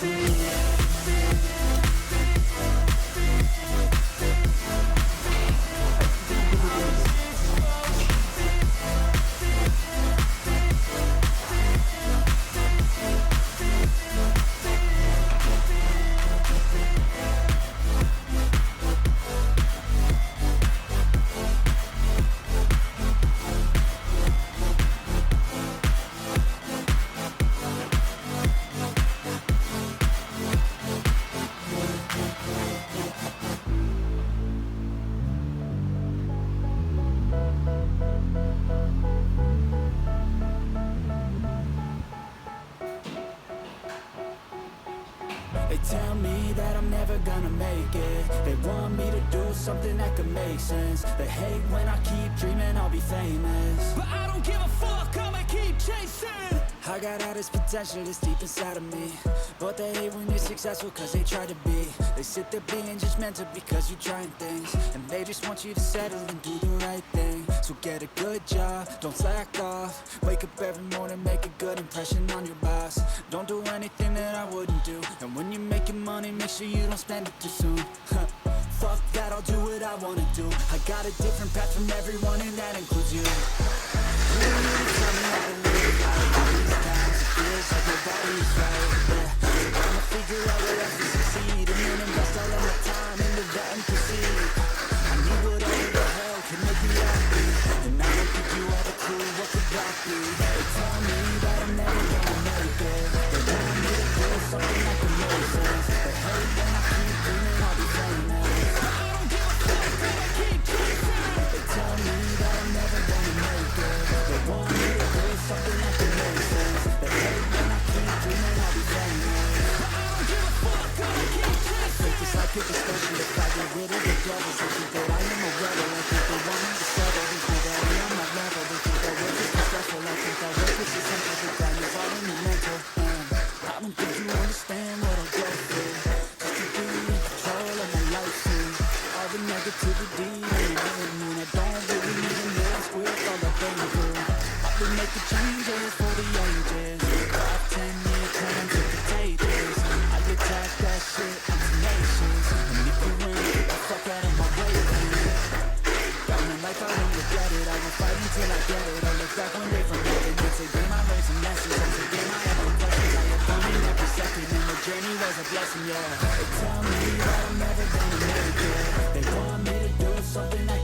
They tell me that I'm never gonna make it. They want me to do something that could make sense. They hate when I keep dreaming I'll be famous, but I don't give a fuck, I'ma keep chasing. I got all this potential that's deep inside of me, but they hate when you're successful cause they try to be. They sit there being judgmental because you're trying things, and they just want you to settle and do the right thing. So get a good job, don't slack off. Wake up every morning, make a good impression on your boss. Don't do anything that I wouldn't do, and when you're making money, make sure you don't spend it too soon. Fuck that, I'll do what I wanna do. I got a different path from everyone, and that includes you. You don't need to tell me how to live life. These times it feels like nobody's right, yeah. I'ma figure out what else to succeed, and then invest all of my time into that and proceed. I need whatever the hell can make me happy, and I don't think you have a clue what could that be. They tell me that I'm never gonna make it. They want me to do something that can make sense. They hate when I keep dreaming I'll be famous, but I don't give a fuck, I'ma keep chasing. They tell me that I'm never gonna make it. They want me to do something that can make sense. They hate when I keep dreaming I'll be famous, but I don't give a fuck, I'ma keep chasing. Take this like a discussion, if I get rid of the devils, they think that I am a rebel. I think they want me to settle, they think that I am my level. They think that work is too stressful, I think that work is essential. The grind is all in the mental, and I don't think you understand what I go through, just to be in control of my life soon. All the negativity and I don't really need to live with all I've been through. I've been making changes for the ages, 5-10 year plans are contagious. I attack that shit, I'm tenacious, and if you win, get the fuck out of my way, man. Down in life I won't regret it, I will fight until I get it. I'll look back one day from heaven and say, damn, I learned some lessons. I say, damn, I have no questions. I have fun in every second, and the journey was a blessing, yeah. They tell me that I'm never gonna make it. They want me to do something that